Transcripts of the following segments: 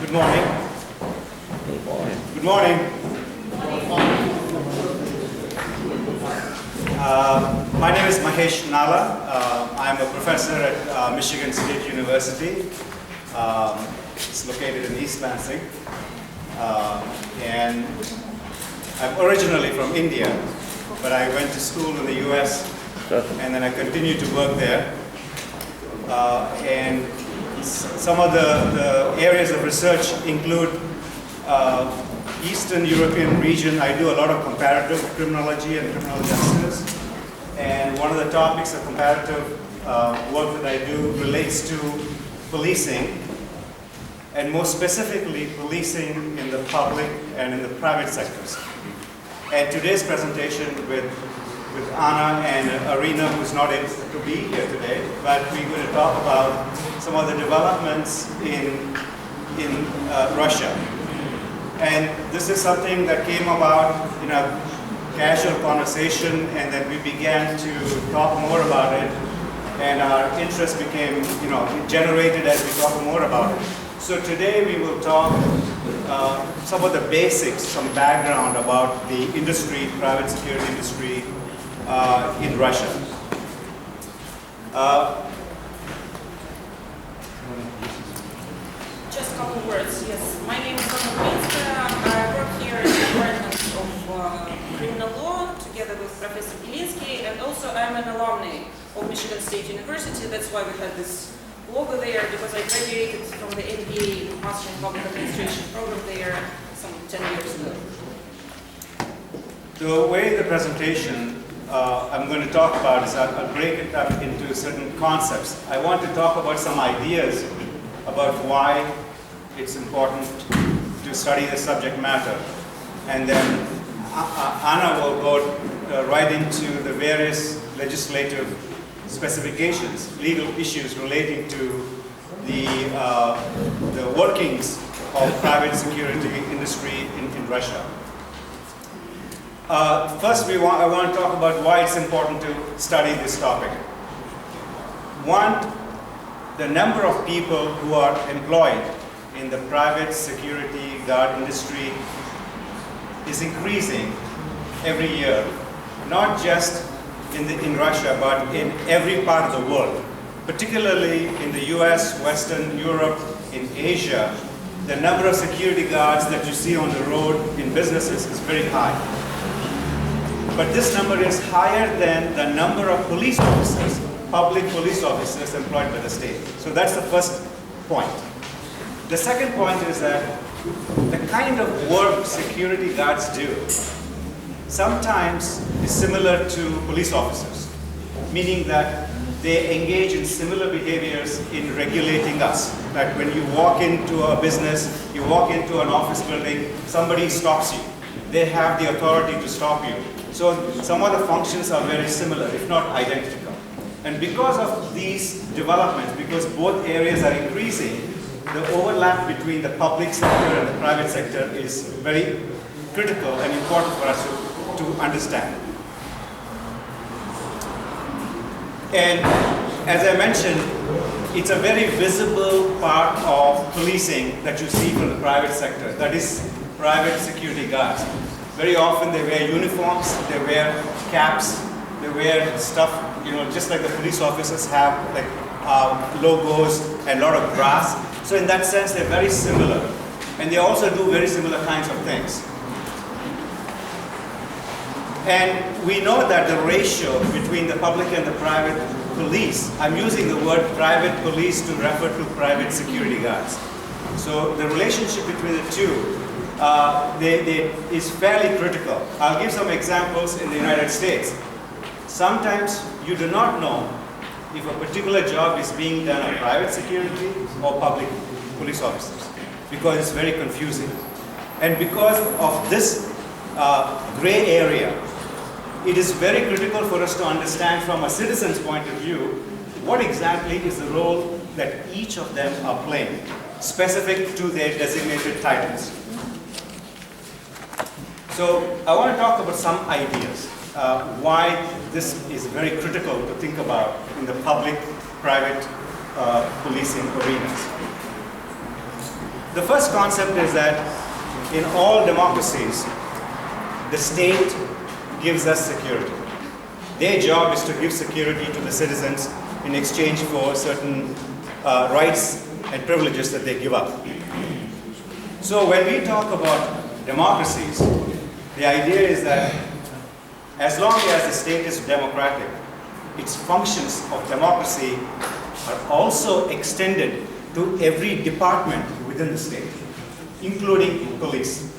Good morning. Good morning. Good morning. My name is Mahesh Nala. I'm a professor at Michigan State University. It's located in East Lansing. And I'm originally from India, but I went to school in the US, and then I continued to work there. And some of the areas of research include Eastern European region. I do a lot of comparative criminology and criminal justice. And one of the topics of comparative work that I do relates to policing, and more specifically policing in the public and in the private sectors. And today's presentation with Anna and Arina, who's not able to be here today, but we're going to talk about some of the developments in Russia. And this is something that came about in a casual conversation, and then we began to talk more about it, and our interest became, generated as we talk more about it. So today we will talk some of the basics, some background about the industry, private security industry in Russia. Just a couple words, yes. My name is Bалтийskaya. I work here in the Department of Criminal Law together with Professor Belinsky, and also I'm an alumni of Michigan State University. That's why we had this logo there, because I graduated from the MBA Master in Public Administration program there some 10 years ago. The way the presentation I'm going to talk about is I'll break it up into certain concepts. I want to talk about some ideas about why it's important to study the subject matter. And then Anna will go right into the various legislative specifications, legal issues relating to the workings of private security industry in Russia. First, I want to talk about why it's important to study this topic. One, the number of people who are employed in the private security guard industry is increasing every year, not just in Russia, but in every part of the world, particularly in the US, Western Europe, in Asia. The number of security guards that you see on the road in businesses is very high. But this number is higher than the number of police officers, public police officers employed by the state. So that's the first point. The second point is that the kind of work security guards do sometimes is similar to police officers, meaning that they engage in similar behaviors in regulating us. That when you walk into a business, you walk into an office building, somebody stops you. They have the authority to stop you. So some of the functions are very similar, if not identical. And because of these developments, because both areas are increasing, the overlap between the public sector and the private sector is very critical and important for us to understand. And as I mentioned, it's a very visible part of policing that you see from the private sector, that is private security guards. Very often they wear uniforms, they wear caps, they wear stuff, just like the police officers have, like logos and a lot of brass. So in that sense, they're very similar. And they also do very similar kinds of things. And we know that the ratio between the public and the private police, I'm using the word private police to refer to private security guards. So the relationship between the two is fairly critical. I'll give some examples in the United States. Sometimes you do not know if a particular job is being done by private security or public police officers, because it's very confusing. And because of this gray area, it is very critical for us to understand from a citizen's point of view what exactly is the role that each of them are playing, specific to their designated titles. So I want to talk about some ideas, why this is very critical to think about in the public-private policing arenas. The first concept is that in all democracies, the state gives us security. Their job is to give security to the citizens in exchange for certain rights and privileges that they give up. So when we talk about democracies, the idea is that as long as the state is democratic, its functions of democracy are also extended to every department within the state, including police.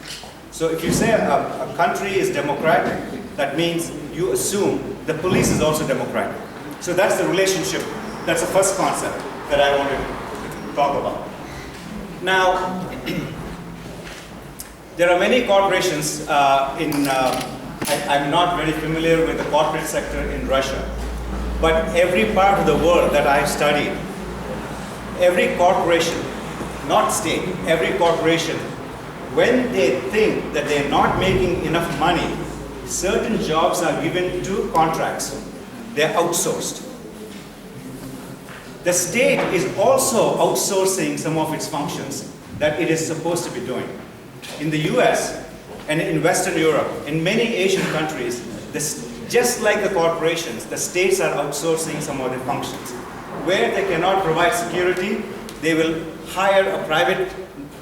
So if you say a country is democratic, that means you assume the police is also democratic. So that's the relationship, that's the first concept that I wanted to talk about. Now, there are many corporations I'm not very familiar with the corporate sector in Russia, but every part of the world that I've studied, every corporation, not state, every corporation, when they think that they're not making enough money, certain jobs are given to contracts. They're outsourced. The state is also outsourcing some of its functions that it is supposed to be doing. In the US and in Western Europe, in many Asian countries, just like the corporations, the states are outsourcing some of their functions. Where they cannot provide security, they will hire a private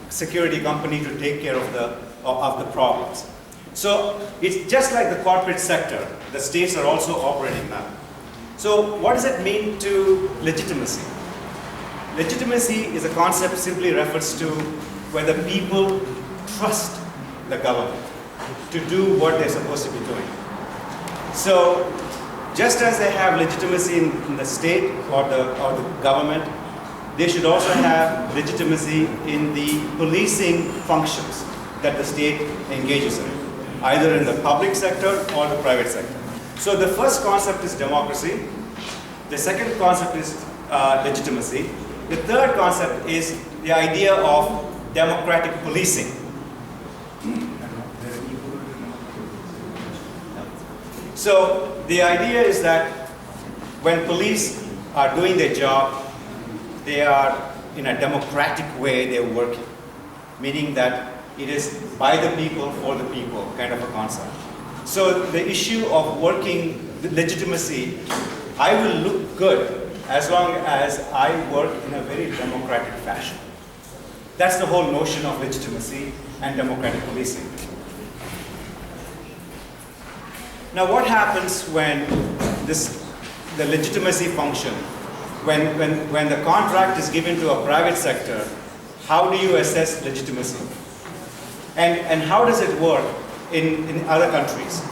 security company to take care of the problems. So it's just like the corporate sector, the states are also operating now. So what does it mean to legitimacy? Legitimacy is a concept simply refers to whether people trust the government to do what they're supposed to be doing. So just as they have legitimacy in the state or the government, they should also have legitimacy in the policing functions that the state engages in, either in the public sector or the private sector. So the first concept is democracy. The second concept is legitimacy. The third concept is the idea of democratic policing. So the idea is that when police are doing their job, they are in a democratic way they're working, meaning that it is by the people, for the people kind of a concept. So the issue of working legitimacy, I will look good as long as I work in a very democratic fashion. That's the whole notion of legitimacy and democratic policing. Now what happens when the legitimacy function, when the contract is given to a private sector, how do you assess legitimacy? And how does it work in other countries?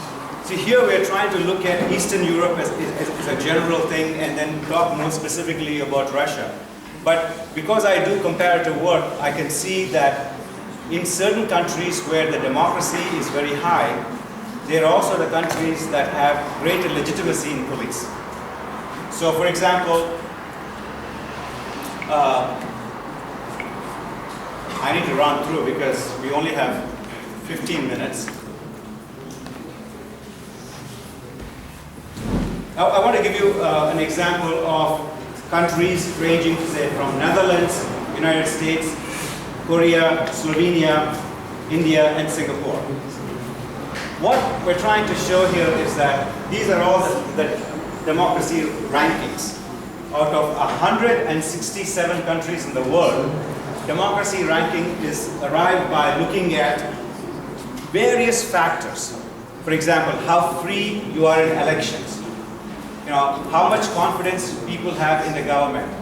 See, here we're trying to look at Eastern Europe as a general thing and then talk more specifically about Russia. But because I do comparative work, I can see that in certain countries where the democracy is very high, there are also the countries that have greater legitimacy in police. So for example, I need to run through because we only have 15 minutes. I want to give you an example of countries ranging, say, from Netherlands, United States, Korea, Slovenia, India, and Singapore. What we're trying to show here is that these are all the democracy rankings. Out of 167 countries in the world, democracy ranking is arrived by looking at various factors. For example, how free you are in elections. You know, how much confidence people have in the government.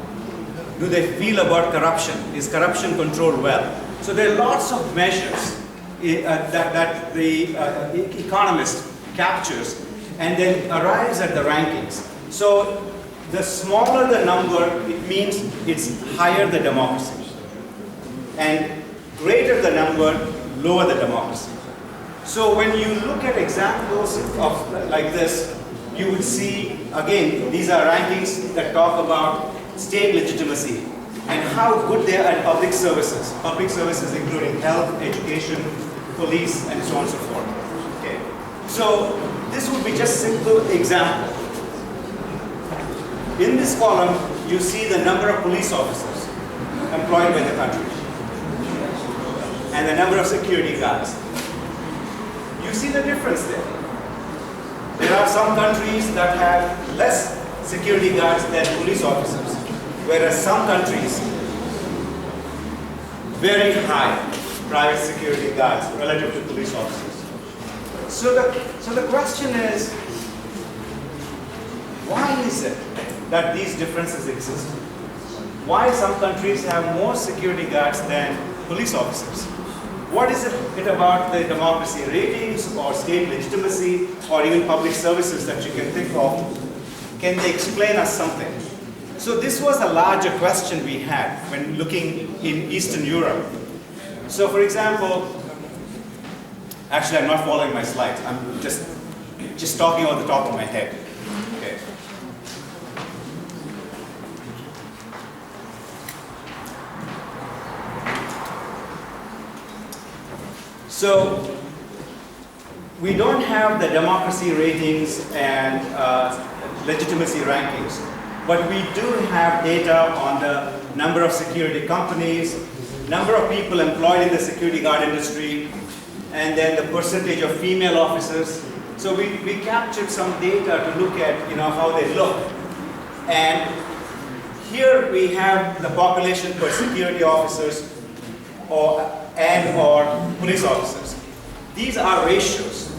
Do they feel about corruption? Is corruption controlled well? So there are lots of measures that the economist captures and then arrives at the rankings. So the smaller the number, it means it's higher the democracy. And greater the number, lower the democracy. So when you look at examples of like this, you will see, again, these are rankings that talk about state legitimacy and how good they are at public services. Public services including health, education, police, and so on and so forth. Okay. So this would be just a simple example. In this column, you see the number of police officers employed by the country. and the number of security guards. You see the difference there. There are some countries that have less security guards than police officers, whereas some countries, very high private security guards relative to police officers. So the question is, why is it that these differences exist? Why some countries have more security guards than police officers? What is it about the democracy ratings or state legitimacy or even public services that you can think of? Can they explain us something? So this was a larger question we had when looking in Eastern Europe. So for example, actually I'm not following my slides, I'm just talking off the top of my head. Okay. So we don't have the democracy ratings and legitimacy rankings, but we do have data on the number of security companies, number of people employed in the security guard industry, and then the percentage of female officers. So we captured some data to look at how they look. And here we have the population per security officers or police officers. These are ratios.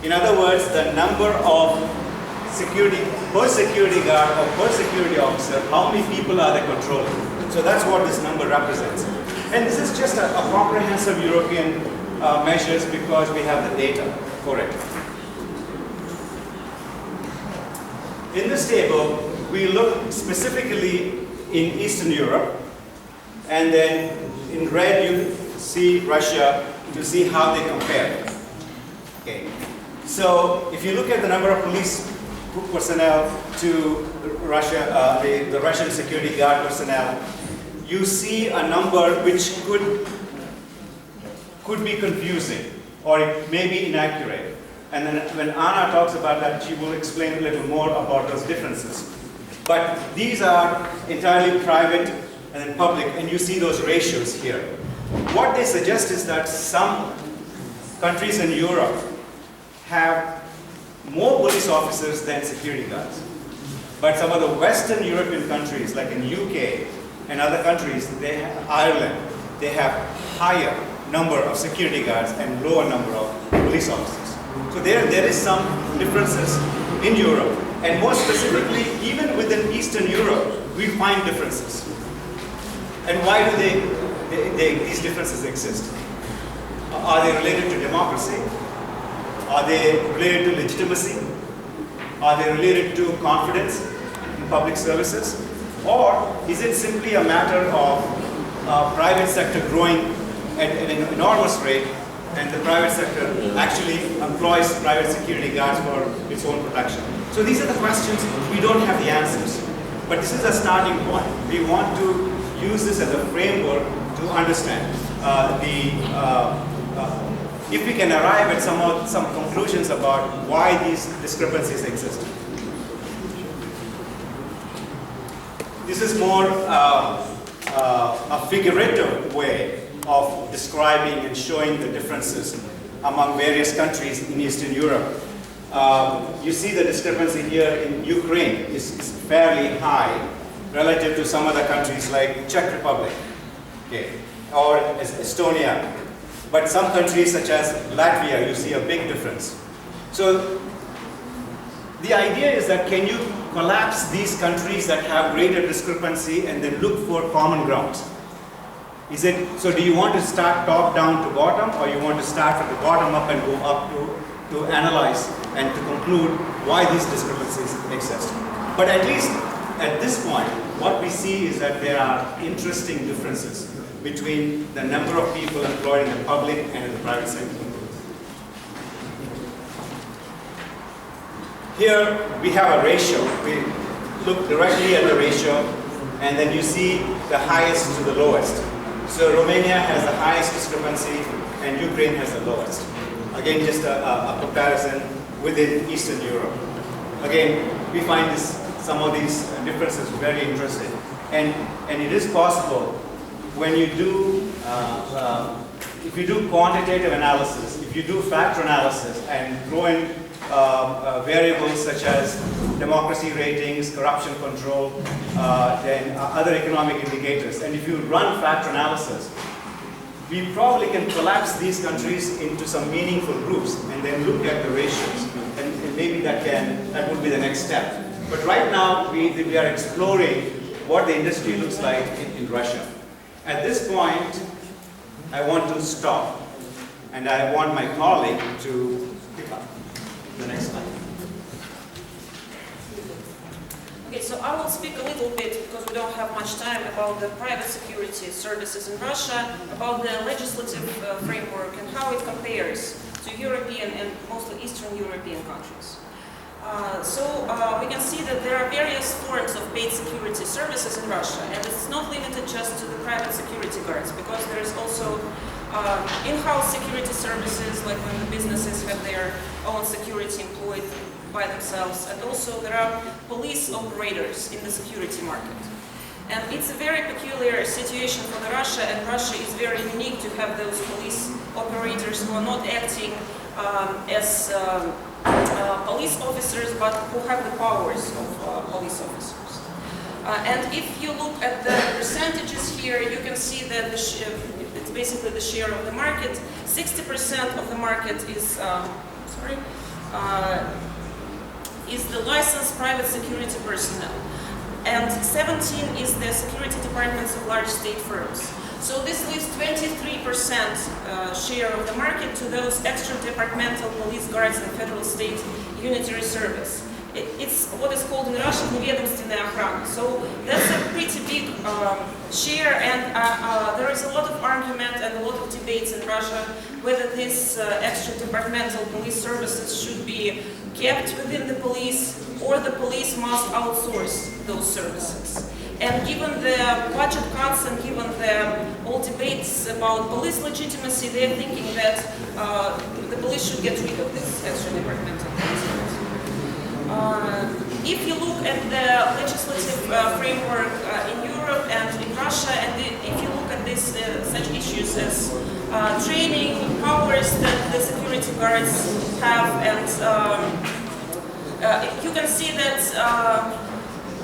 In other words, the number of security per security guard or per security officer, how many people are they controlling? So that's what this number represents. And this is just a comprehensive European measures because we have the data for it. In this table, we look specifically in Eastern Europe, and then in red you see Russia to see how they compare. Okay. So if you look at the number of police personnel to Russia, the Russian security guard personnel, you see a number which could be confusing or it may be inaccurate. And then when Anna talks about that, she will explain a little more about those differences. But these are entirely private and then public, and you see those ratios here. What they suggest is that some countries in Europe have more police officers than security guards. But some of the Western European countries, like in UK and other countries, Ireland, they have higher number of security guards and lower number of police officers. So there is some differences in Europe. And more specifically, even within Eastern Europe, we find differences. And why do these differences exist? Are they related to democracy? Are they related to legitimacy? Are they related to confidence in public services? Or is it simply a matter of private sector growing at an enormous rate, and the private sector actually employs private security guards for its own protection? So these are the questions. We don't have the answers. But this is a starting point. We want to use this as a framework to understand if we can arrive at some conclusions about why these discrepancies exist. This is more a figurative way of describing and showing the differences among various countries in Eastern Europe. You see the discrepancy here in Ukraine is fairly high relative to some other countries like Czech Republic, okay, or Estonia. But some countries such as Latvia, you see a big difference. So the idea is that can you collapse these countries that have greater discrepancy and then look for common grounds? So do you want to start top down to bottom, or you want to start from the bottom up and go up to analyze and to conclude why these discrepancies exist? But at least at this point, what we see is that there are interesting differences between the number of people employed in the public and in the private sector. Here we have a ratio. We look directly at the ratio, and then you see the highest to the lowest. So Romania has the highest discrepancy, and Ukraine has the lowest. Again, just a comparison within Eastern Europe. Again, we find some of these differences very interesting. And it is possible when you do if you do quantitative analysis, if you do factor analysis and throw in variables such as democracy ratings, corruption control, then other economic indicators, and if you run factor analysis, we probably can collapse these countries into some meaningful groups and then look at the ratios. And maybe that would be the next step. But right now, we are exploring what the industry looks like in Russia. At this point, I want to stop, and I want my colleague to pick up the next slide. Okay, so I will speak a little bit, because we don't have much time, about the private security services in Russia, about the legislative framework and how it compares to European and mostly Eastern European countries. We can see that there are various forms of paid security services in Russia, and it's not limited just to the private security guards, because there is also in-house security services, like when the businesses have their own security employed by themselves, and also there are police operators in the security market. And it's a very peculiar situation for Russia, and Russia is very unique to have those police operators who are not acting as police officers, but who have the powers of police officers. And if you look at the percentages here, you can see that it's basically the share of the market. 60% of the market is the licensed private security personnel, and 17% is the security departments of large state firms. So this leaves 23% share of the market to those extra-departmental police guards and federal state unitary service. It's what is called in Russian неведомственная охрана. So that's a pretty big share, and there is a lot of argument and a lot of debates in Russia whether these extra-departmental police services should be kept within the police, or the police must outsource those services. And given the budget cuts and given the all debates about police legitimacy, they're thinking that the police should get rid of this extra-departmental police service. If you look at the legislative framework in Europe and in Russia, and if you look at this, such issues as training, powers that the security guards have, and you can see that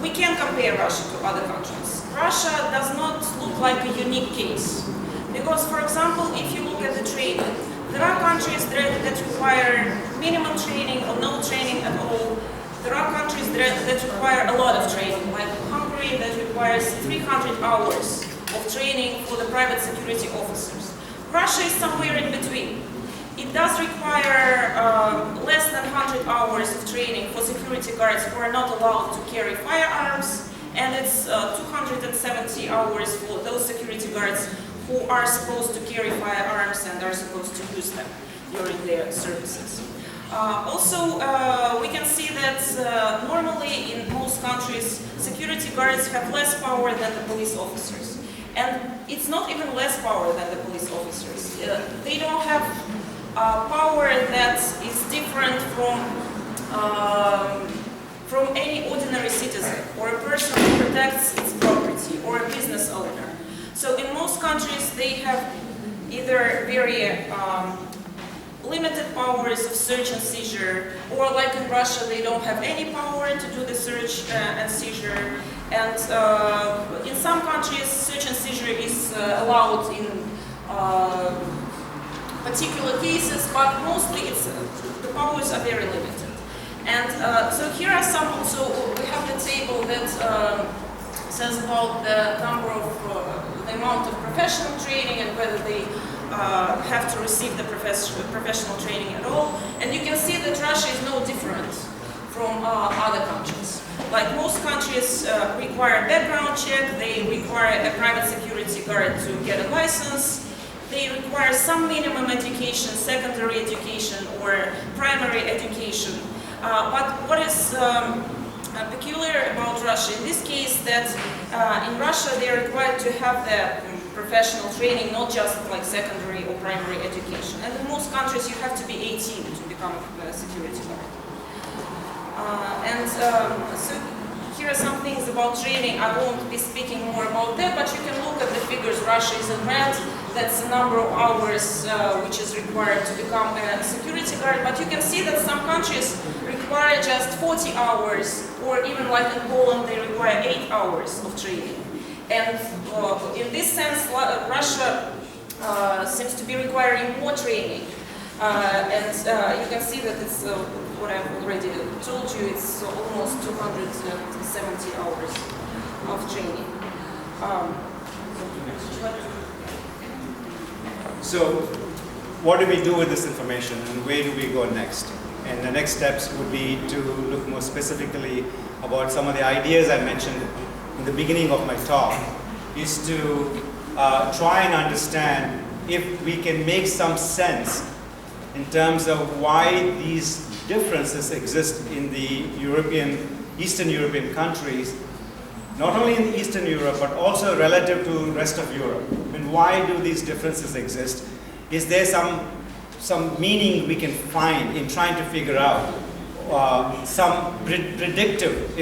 we can compare Russia to other countries. Russia does not look like a unique case, because, for example, if you look at the training, there are countries that require minimum training or no training at all. There are countries that require a lot of training, like Hungary, that requires 300 hours of training for the private security officers. Russia is somewhere in between. It does require less than 100 hours of training for security guards who are not allowed to carry firearms, and it's 270 hours for those security guards who are supposed to carry firearms and are supposed to use them during their services. We can see that normally in most countries, security guards have less power than the police officers. And it's not even less power than the police officers. They don't have power that is different from any ordinary citizen, or a person who protects its property, or a business owner. So in most countries, they have either very limited powers of search and seizure, or like in Russia, they don't have any power to do the search and seizure. And in some countries, search and seizure is allowed in particular cases, but mostly the powers are very limited. And so here are some, also we have the table that says about the number of, the amount of professional training and whether they have to receive the professional training at all. And you can see that Russia is no different from other countries. Like most countries require background check, they require a private security guard to get a license, they require some minimum education, secondary education or primary education. But what is peculiar about Russia in this case, that in Russia they are required to have the professional training, not just like secondary or primary education. And in most countries you have to be 18 to become a security guard. So here are some things about training. I won't be speaking more about that, but you can look at the figures. Russia is in red, that's the number of hours which is required to become a security guard. But you can see that some countries require just 40 hours, or even like in Poland, they require 8 hours of training. And in this sense, Russia seems to be requiring more training. And you can see that it's what I've already told you, it's almost 270 hours of training. So, what do we do with this information and where do we go next? And the next steps would be to look more specifically about some of the ideas I mentioned in the beginning of my talk, is to try and understand if we can make some sense in terms of why these differences exist in the Eastern European countries, not only in Eastern Europe, but also relative to the rest of Europe. I mean, why do these differences exist? Is there some meaning we can find in trying to figure out some predictive,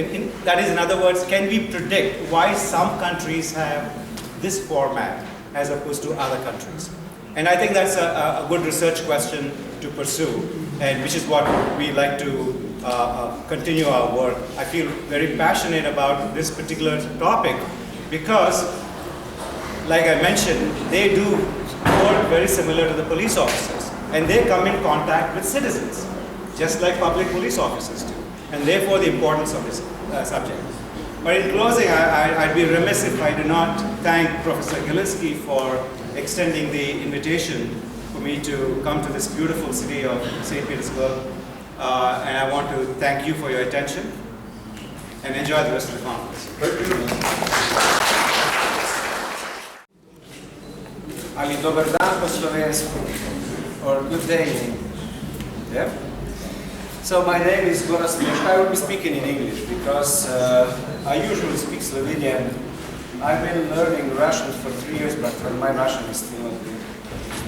that is, in other words, can we predict why some countries have this format as opposed to other countries? And I think that's a good research question to pursue, and which is what we like to continue our work. I feel very passionate about this particular topic because, like I mentioned, they do work very similar to the police officers, and they come in contact with citizens, just like public police officers do, and therefore the importance of this subject. But in closing, I'd be remiss if I do not thank Professor Gilinski for extending the invitation for me to come to this beautiful city of St. Petersburg. And I want to thank you for your attention and enjoy the rest of the conference. Ali dobar dan po slovensku, or good day in English. Yeah? So my name is Goda. I will be speaking in English because I usually speak Slovenian. I've been learning Russian for 3 years, but my Russian is still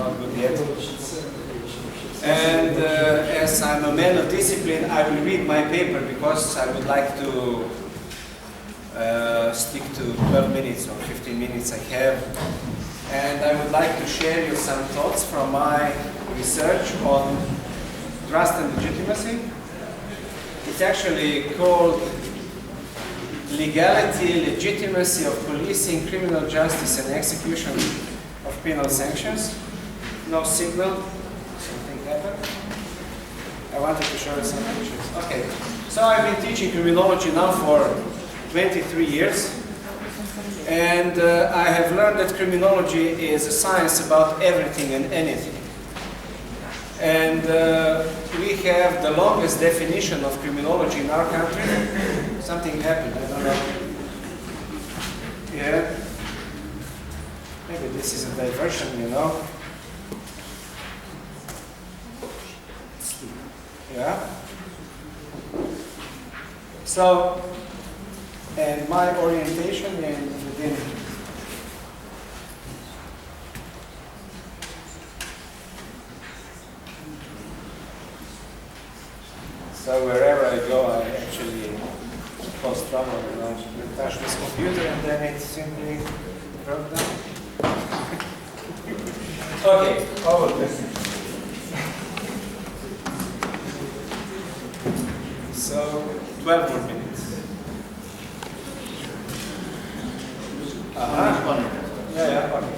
not good yet. And as I'm a man of discipline, I will read my paper because I would like to stick to 12 minutes or 15 minutes I have. And I would like to share you some thoughts from my research on trust and legitimacy. It's actually called Legality, Legitimacy of Policing, Criminal Justice and Execution of Penal Sanctions. No signal. Something happened. I wanted to show you some pictures. Okay. So I've been teaching criminology now for 23 years. And I have learned that criminology is a science about everything and anything. And we have the longest definition of criminology in our country. Something happened, I don't know. Yeah. Maybe this is a diversion, you know. Yeah. So, and my orientation within so wherever I go, I actually cause trouble. You know, you touch this computer and then it simply broke down. Okay, over this. So 12 more minutes. Yeah, okay.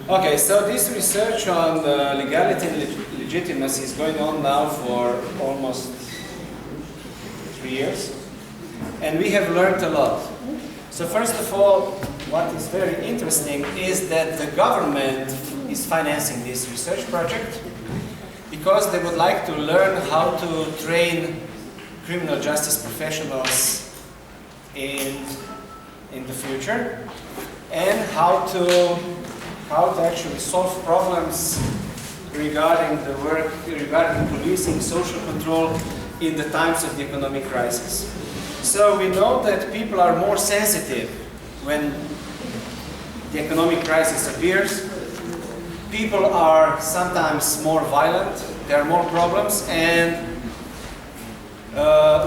Okay, so this research on legality and legitimacy is going on now for almost 3 years, and we have learned a lot. So first of all, what is very interesting is that the government is financing this research project because they would like to learn how to train criminal justice professionals in the future, and how to actually solve problems regarding the work, regarding policing, social control in the times of the economic crisis. So we know that people are more sensitive when the economic crisis appears. People are sometimes more violent, there are more problems, and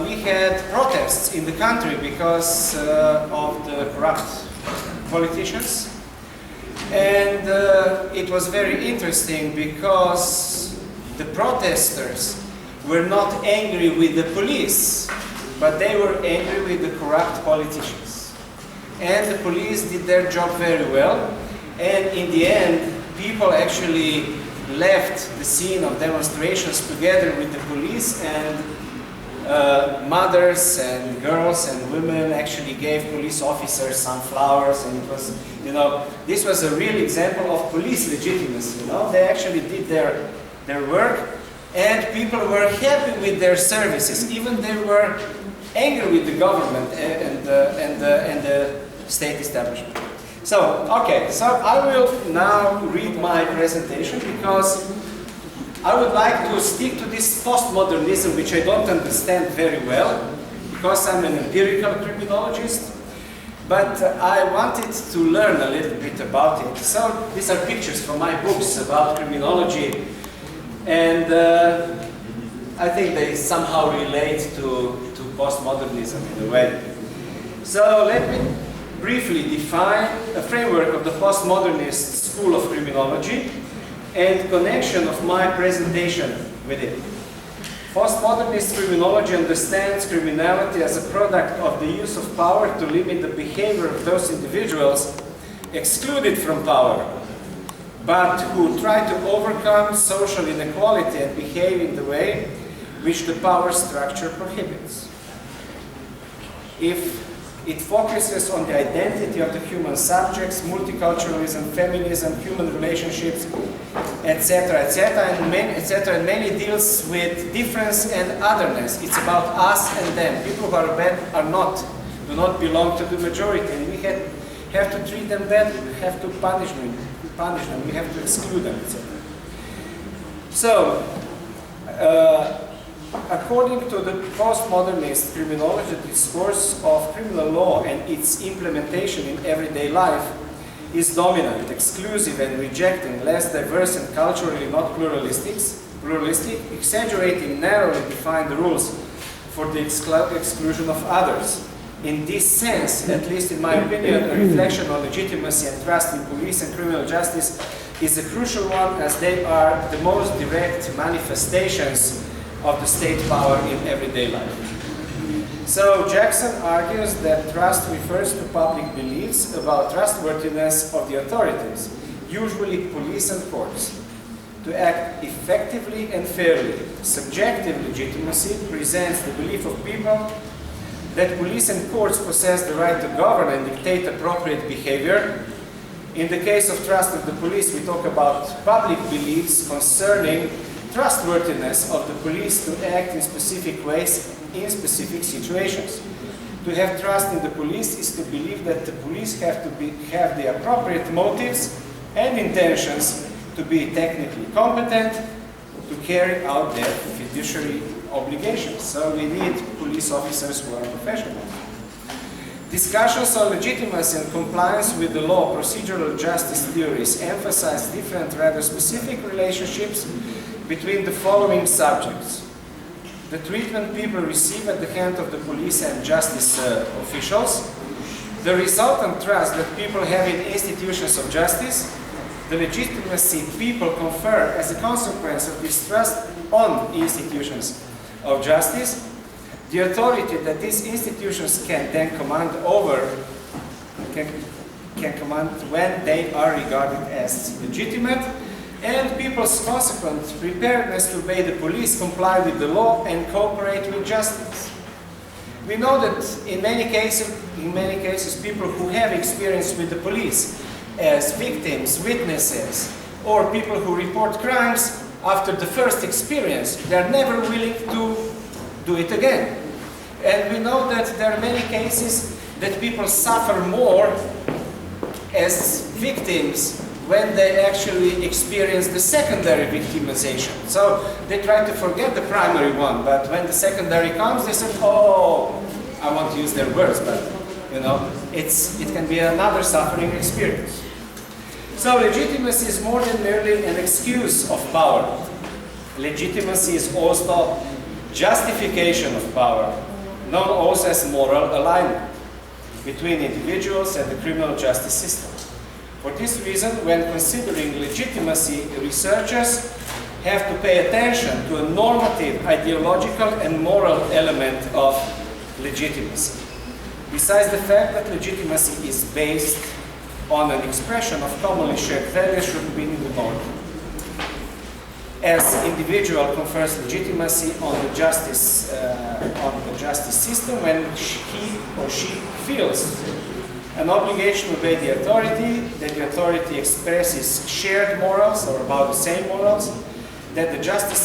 we had protests protests in the country because of the corrupt politicians. And it was very interesting because the protesters were not angry with the police, but they were angry with the corrupt politicians. And the police did their job very well, and in the end, people actually left the scene of demonstrations together with the police, and mothers and girls and women actually gave police officers some flowers, and it was, you know, this was a real example of police legitimacy. You know, they actually did their work, and people were happy with their services, even they were angry with the government and the state establishment. So, okay, so I will now read my presentation because I would like to stick to this postmodernism, which I don't understand very well, because I'm an empirical criminologist, but I wanted to learn a little bit about it. So these are pictures from my books about criminology, and I think they somehow relate to postmodernism in a way. So let me briefly define a framework of the postmodernist school of criminology and connection of my presentation with it. Postmodernist criminology understands criminality as a product of the use of power to limit the behavior of those individuals excluded from power, but who try to overcome social inequality and behave in the way which the power structure prohibits. If it focuses on the identity of the human subjects, multiculturalism, feminism, human relationships, etc., and many deals with difference and otherness. It's about us and them. People who are bad do not belong to the majority, and we have to treat them bad. We have to punish them. We have to exclude them, etc. So, according to the postmodernist criminology, the discourse of criminal law and its implementation in everyday life is dominant, exclusive, and rejecting less diverse and culturally not pluralistic, exaggerating narrowly defined rules for the exclusion of others. In this sense, at least in my opinion, a reflection on legitimacy and trust in police and criminal justice is a crucial one, as they are the most direct manifestations of the state power in everyday life. So Jackson argues that trust refers to public beliefs about trustworthiness of the authorities, usually police and courts, to act effectively and fairly. Subjective legitimacy presents the belief of people that police and courts possess the right to govern and dictate appropriate behavior. In the case of trust of the police, we talk about public beliefs concerning trustworthiness of the police to act in specific ways in specific situations. To have trust in the police is to believe that the police have the appropriate motives and intentions to be technically competent to carry out their fiduciary obligations. So we need police officers who are professional. Discussions on legitimacy and compliance with the law, procedural justice theories emphasize different, rather specific relationships between the following subjects: the treatment people receive at the hand of the police and justice officials, the resultant trust that people have in institutions of justice, the legitimacy people confer as a consequence of this trust on institutions of justice, the authority that these institutions can then command over, can command when they are regarded as legitimate, and people's consequent preparedness to obey the police, comply with the law, and cooperate with justice. We know that in many cases, people who have experience with the police as victims, witnesses, or people who report crimes, after the first experience, they are never willing to do it again. And we know that there are many cases that people suffer more as victims when they actually experience the secondary victimization. So they try to forget the primary one, but when the secondary comes, they say, oh, I want to use their words, but you know, it can be another suffering experience. So legitimacy is more than merely an excuse of power. Legitimacy is also justification of power, known also as moral alignment between individuals and the criminal justice system. For this reason, when considering legitimacy, researchers have to pay attention to a normative, ideological, and moral element of legitimacy. Besides the fact that legitimacy is based on an expression of commonly shared values should be ignored. As individual confers legitimacy on the justice system when he or she feels an obligation to obey the authority, that the authority expresses shared morals or about the same morals, that the justice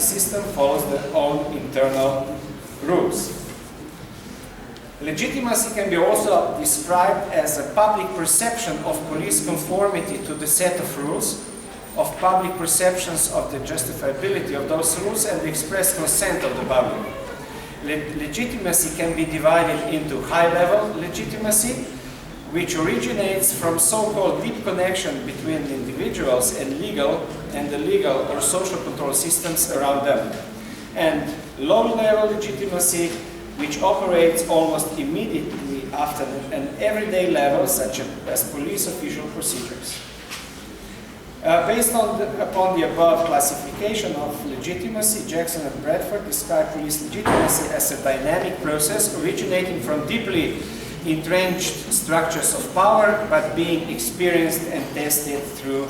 system follows their own internal rules. Legitimacy can be also described as a public perception of police conformity to the set of rules, of public perceptions of the justifiability of those rules and the express consent of the public. Legitimacy can be divided into high-level legitimacy, which originates from so-called deep connection between individuals and the legal or social control systems around them, and low-level legitimacy, which operates almost immediately after an everyday level, such as police official procedures. Based upon the above classification of legitimacy, Jackson and Bradford describe police legitimacy as a dynamic process originating from deeply entrenched structures of power, but being experienced and tested through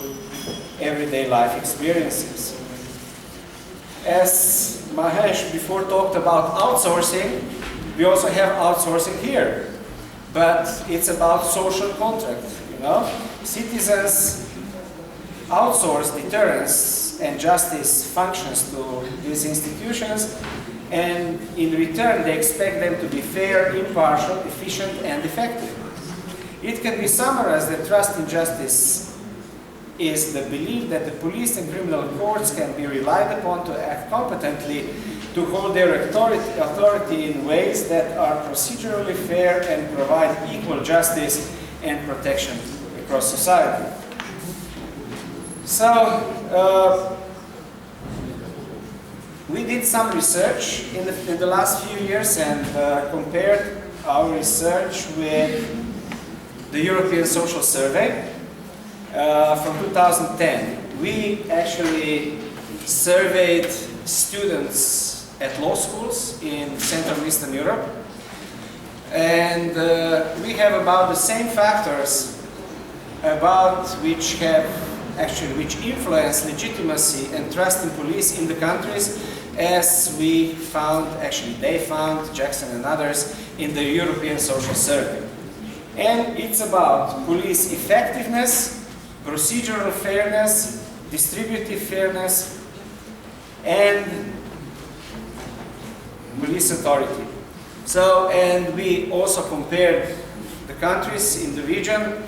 everyday life experiences. As Mahesh before talked about outsourcing, we also have outsourcing here, but it's about social contract, you know. Citizens outsource deterrence and justice functions to these institutions, and in return they expect them to be fair, impartial, efficient, and effective. It can be summarized that trust in justice is the belief that the police and criminal courts can be relied upon to act competently, to hold their authority in ways that are procedurally fair and provide equal justice and protection across society. So, we did some research in the last few years and compared our research with the European Social Survey from 2010. We actually surveyed students at law schools in Central and Eastern Europe, and we have about the same factors about which influence legitimacy and trust in police in the countries, as we found, they found, Jackson and others, in the European Social Survey. And it's about police effectiveness, procedural fairness, distributive fairness, and police authority. So, and we also compared the countries in the region.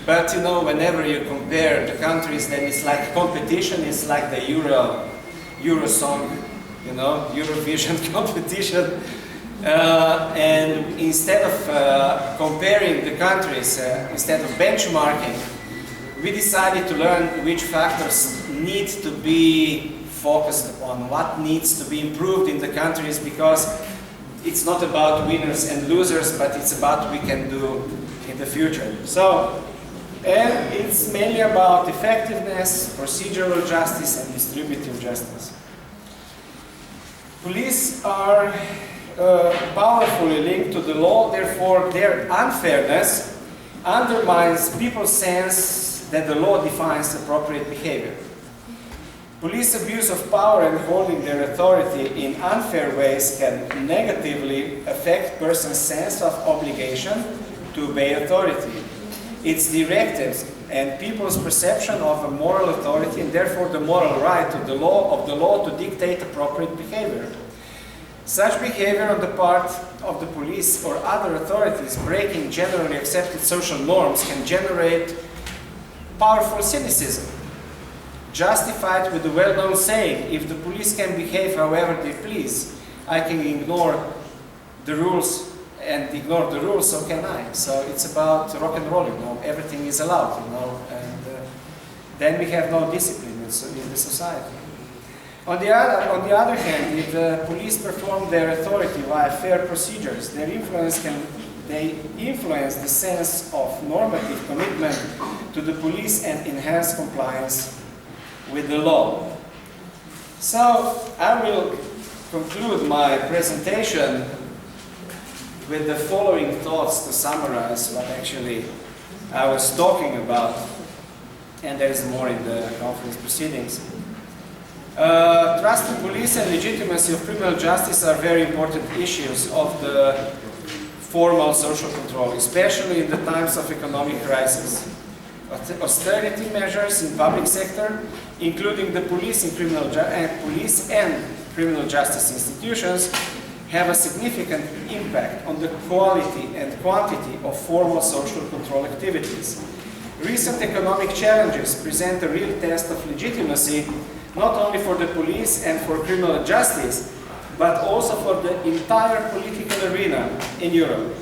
But you know, whenever you compare the countries, then it's like competition. It's like the Eurosong, you know, Eurovision competition. And instead of comparing the countries, instead of benchmarking, we decided to learn which factors need to be focused upon, what needs to be improved in the countries, because it's not about winners and losers, but it's about what we can do in the future. So. And it's mainly about effectiveness, procedural justice, and distributive justice. Police are powerfully linked to the law, therefore their unfairness undermines people's sense that the law defines appropriate behavior. Police abuse of power and holding their authority in unfair ways can negatively affect person's sense of obligation to obey authority, its directives, and people's perception of a moral authority, and therefore the moral right of the law to dictate appropriate behavior. Such behavior on the part of the police or other authorities breaking generally accepted social norms can generate powerful cynicism, justified with the well-known saying, if the police can behave however they please, I can ignore the rules, and ignore the rules, so can I. So it's about rock and roll, you know, everything is allowed, you know, and then we have no discipline in the society. On the other hand, if the police perform their authority via fair procedures, they influence the sense of normative commitment to the police and enhance compliance with the law. So I will conclude my presentation with the following thoughts to summarize what actually I was talking about, and there is more in the conference proceedings. Trust in police and legitimacy of criminal justice are very important issues of the formal social control, especially in the times of economic crisis. Austerity measures in public sector, including the police and criminal justice institutions, have a significant impact on the quality and quantity of formal social control activities. Recent economic challenges present a real test of legitimacy, not only for the police and for criminal justice, but also for the entire political arena in Europe.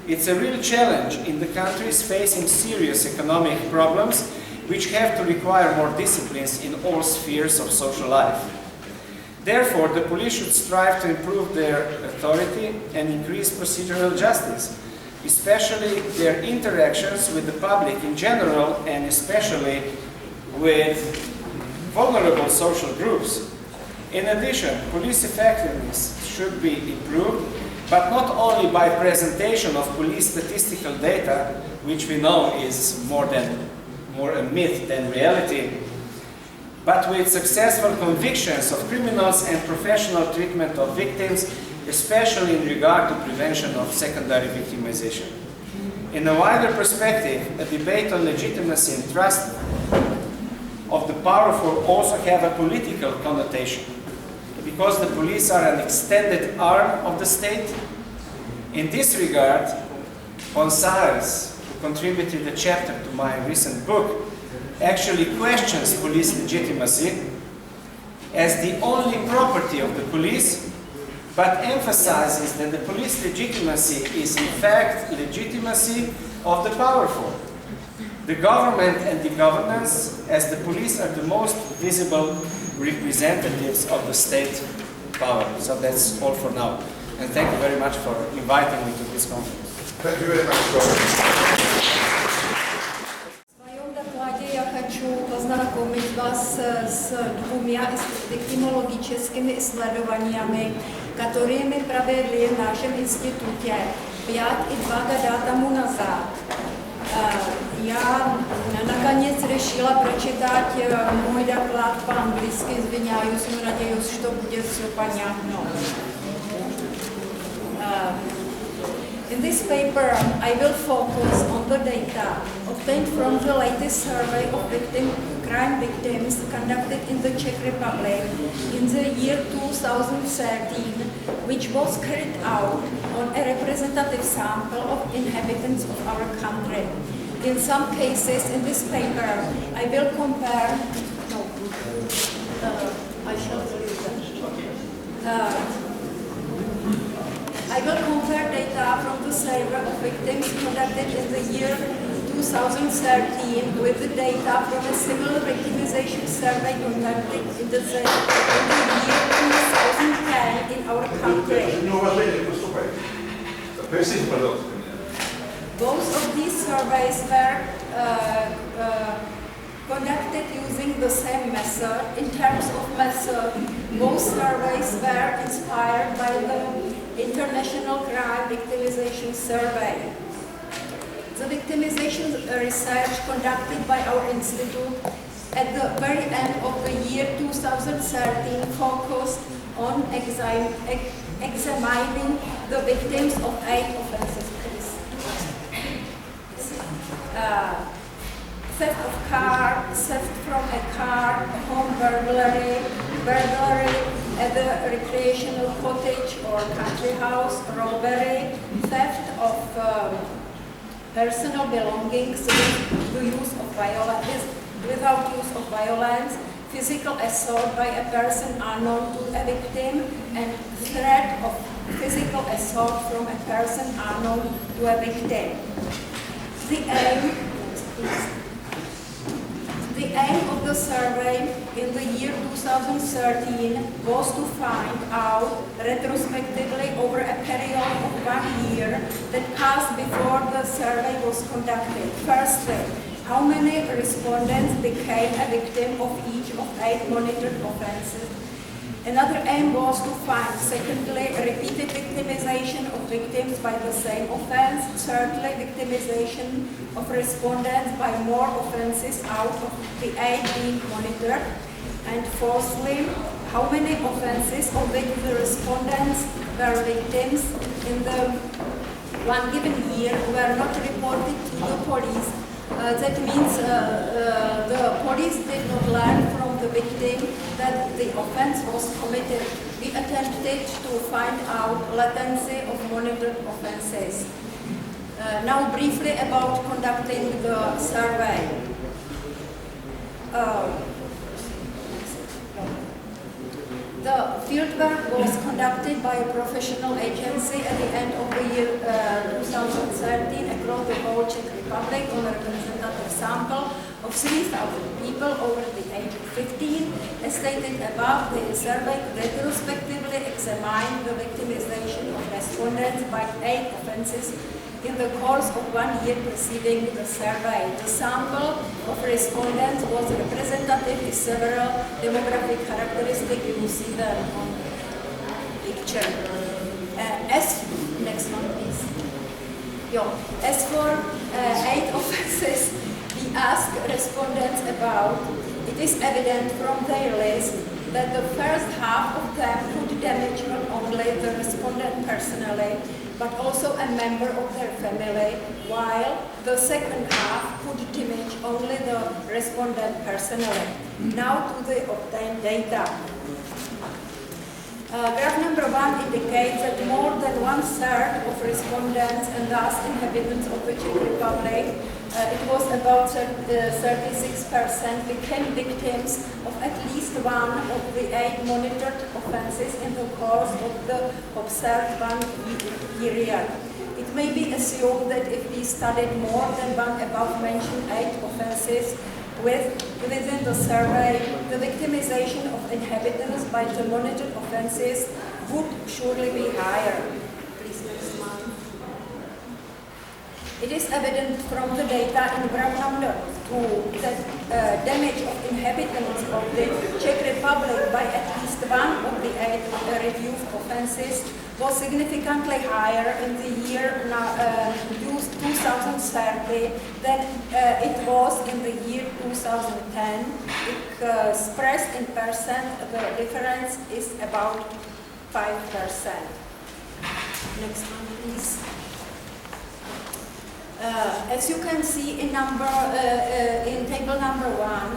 It's a real challenge in the countries facing serious economic problems, which have to require more disciplines in all spheres of social life. Therefore, the police should strive to improve their authority and increase procedural justice, especially their interactions with the public in general and especially with vulnerable social groups. In addition, police effectiveness should be improved, but not only by presentation of police statistical data, which we know is more a myth than reality, but with successful convictions of criminals and professional treatment of victims, especially in regard to prevention of secondary victimization. In a wider perspective, a debate on legitimacy and trust of the powerful also have a political connotation, because the police are an extended arm of the state. In this regard, Gonzalez, who contributed a chapter to my recent book, actually questions police legitimacy as the only property of the police, but emphasizes that the police legitimacy is in fact legitimacy of the powerful. The government and the governance, as the police are the most visible representatives of the state power. So that's all for now. And thank you very much for inviting me to this conference. Thank you very much, V svojom dokladě já хочу познакомить vás s dvěma krimиnologickými исследованиями, kterými provedli v našem institutě 5 i 2 года тому назад. Já nakonec решила прочитать můj доклад по-английски, извиняюсь, но надеюсь, что будет все понятно. In this paper, I will focus on the data obtained from the latest survey of crime victims conducted in the Czech Republic in the year 2013, which was carried out on a representative sample of inhabitants of our country. In some cases in this paper, I will compare, I will compare data from the survey of victims conducted in the year 2013 with the data from a similar victimization survey conducted in the year 2010 in our country. Both of these surveys were conducted using the same method. In terms of method, both surveys were inspired by the International Crime Victimization Survey. The victimization research conducted by our institute at the very end of the year 2013 focused on examining the victims of 8 offenses. Theft of car, theft from a car, home burglary, burglary at the recreational cottage or country house, robbery, theft of personal belongings without use of violence, physical assault by a person unknown to a victim, and threat of physical assault from a person unknown to a victim. The aim of the survey in the year 2013 was to find out retrospectively over a period of 1 year that passed before the survey was conducted. Firstly, how many respondents became a victim of each of 8 monitored offenses. Another aim was to find, secondly, repeated victimization of victims by the same offense, thirdly, victimization of respondents by more offenses out of the 8 being monitored, and fourthly, how many offenses of which the respondents were victims in the one given year were not reported to the police. That means the police did not learn from the victim that the offense was committed. We attempted to find out latency of monitored offenses. Now briefly about conducting the survey. The fieldwork was conducted by a professional agency at the end of the year 2013 across the whole Czech Republic on a representative sample of 3,000 people over the age of 15. As stated above, the survey retrospectively examined the victimization of respondents by 8 offenses in the course of 1 year preceding the survey. The sample of respondents was representative with several demographic characteristics. You see them on the picture. Next one, please. As for 8 offenses we asked respondents about, it is evident from their list that the first half of them could damage not only the respondent personally, but also a member of their family, while the second half could damage only the respondent personally. Now to the obtained data. Graph number 1 indicates that more than 1/3 of respondents and thus inhabitants of the Czech Republic, it was about 36%, became victims of at least one of the 8 monitored offenses in the course of the observed 1 year period. It may be assumed that if we studied more than one above-mentioned 8 offenses within the survey, the victimization of inhabitants by the monitored offenses would surely be higher. Please, next one. It is evident from the data in graph number 2 that damage of inhabitants of the Czech Republic by at least one of the 8 reviewed offenses was significantly higher in the year 2030 than it was in the year 2010. Expressed in percent, the difference is about 5%. Next one, please. As you can see in table number 1,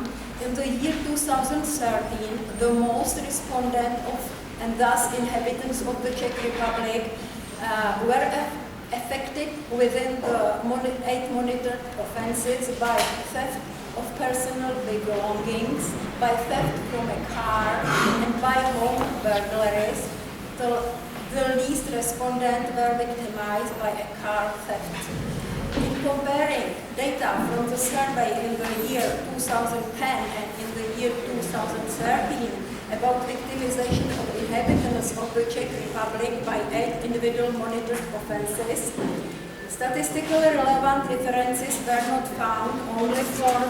in the year 2013, the most respondent of and thus inhabitants of the Czech Republic were affected within the 8 monitored offenses by theft of personal belongings, by theft from a car, and by home burglaries. The least respondents were victimized by a car theft. In comparing data from the survey in the year 2010 and in the year 2013, about victimization of inhabitants of the Czech Republic by 8 individual monitored offenses, statistically relevant differences were not found only for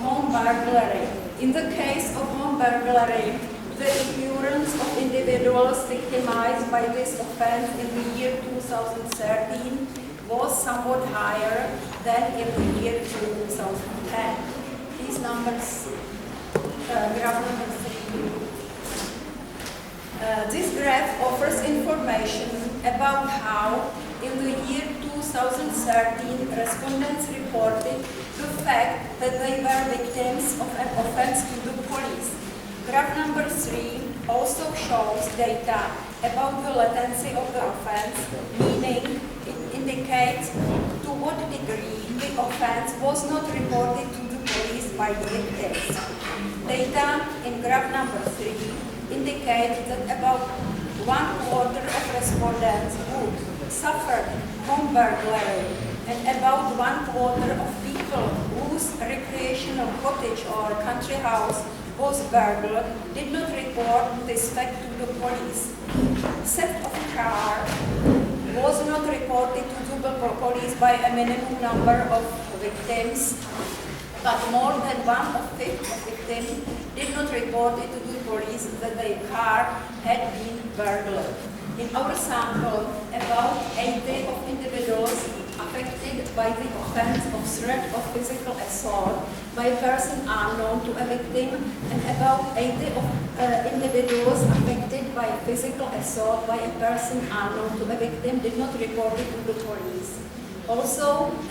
home burglary. In the case of home burglary, the occurrence of individuals victimized by this offense in the year 2013 was somewhat higher than in the year 2010. These numbers, graph number 3. This graph offers information about how, in the year 2013, respondents reported the fact that they were victims of an offense to the police. Graph number 3 also shows data about the latency of the offense, meaning it indicates to what degree the offense was not reported to the police by the victims. Data in graph number 3 indicate that about 1/4 of respondents who suffered home burglary and about 1/4 of people who whose recreational cottage or country house was burgled did not report this fact to the police. Theft of car was not reported to the police by a minimum number of victims, but more than 1/5 of victims did not report it to the police that their car had been burgled. In our sample, about 80 of individuals affected by the offense of threat of physical assault by a person unknown to a victim, and about 80 of individuals affected by physical assault by a person unknown to a victim did not report it to the police. Also,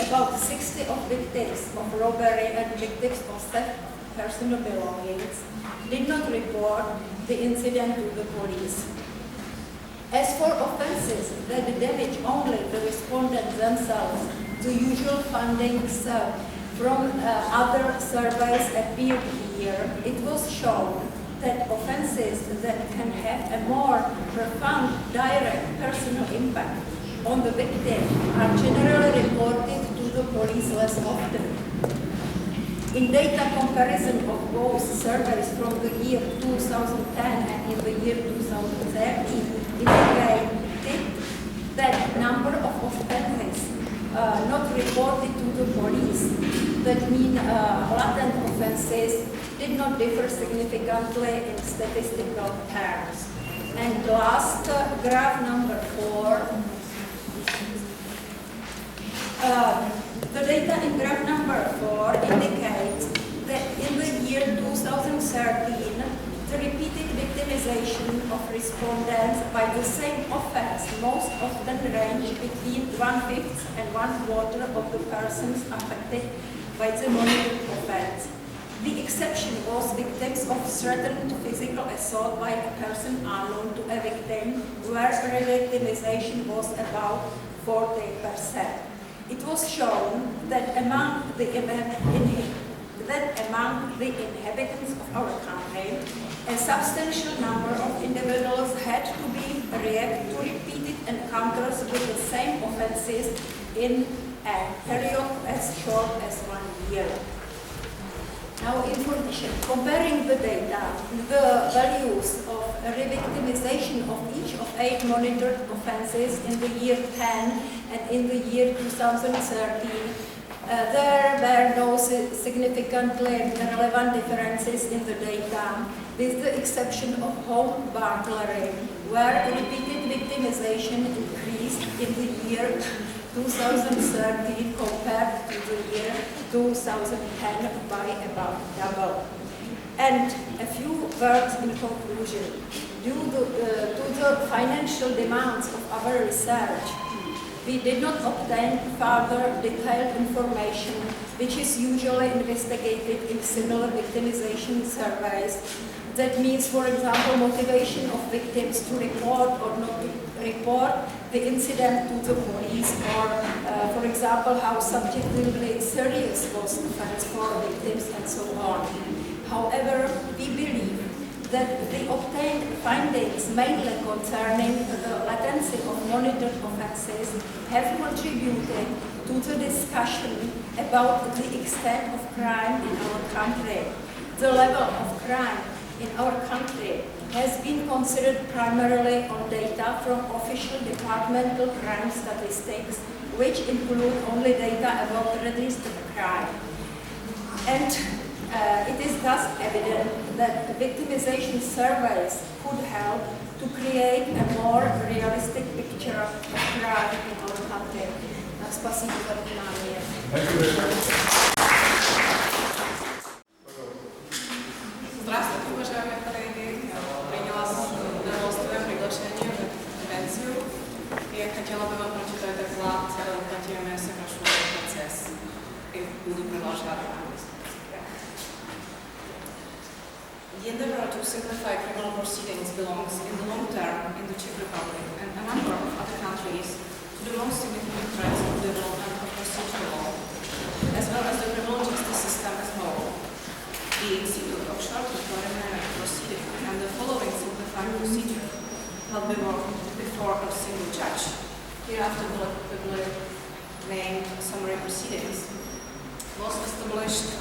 about 60 of victims of robbery and victims of theft of personal belongings did not report the incident to the police. As for offenses that damage only the respondents themselves, the usual findings from other surveys appeared here. It was shown that offenses that can have a more profound direct personal impact on the victim are generally reported to the police less often. In data comparison of both surveys from the year 2010 and in the year 2013, indicated that number of offenses not reported to the police, that mean latent offenses, did not differ significantly in statistical terms. And last, graph number 4. The data in graph number 4 indicates that in the year 2013, the repeated victimization of respondents by the same offense most often ranged between 1/5 and 1/4 of the persons affected by the monitored offense. The exception was victims of threatened physical assault by a person unknown to a victim, where revictimization was about 40%. It was shown that among the inhabitants of our country, a substantial number of individuals had to react to repeated encounters with the same offenses in a period as short as 1 year. Now, information. Comparing the data, the values of revictimization of each of 8 monitored offenses in the year 10 and in the year 2013, there were no significantly relevant differences in the data, with the exception of home burglary, where repeated victimization increased in the year 2013 compared to the year 2010 by about double. And a few words in conclusion. Due to the financial demands of our research, we did not obtain further detailed information, which is usually investigated in similar victimization surveys. That means, for example, motivation of victims to report or not to report the incident to the police, or, for example, how subjectively serious was the offense for victims, and so on. However, we believe that the obtained findings, mainly concerning the latency of monitored offenses, have contributed to the discussion about the extent of crime in our country. The level of crime in our country has been considered primarily on data from official departmental crime statistics, which include only data about registered crime. And it is thus evident that victimization surveys could help to create a more realistic picture of crime in our country. Спасибо за внимание. Здравствуйте, уважаемые коллеги. Я приняла с удовольствием приглашение в эту конференцию. И я хотела бы вам прочитать доклад, которым я сокращу процесс. И буду продолжать на английском языке. The endeavor to simplify criminal proceedings belongs in the long term in the Czech Republic and a number of other countries to the most significant threats of development of procedural law, as well as the criminal justice system as a whole. The institute of short preliminary proceeding and the following simplified procedure held before a single judge, hereafter will be named summary proceedings, was established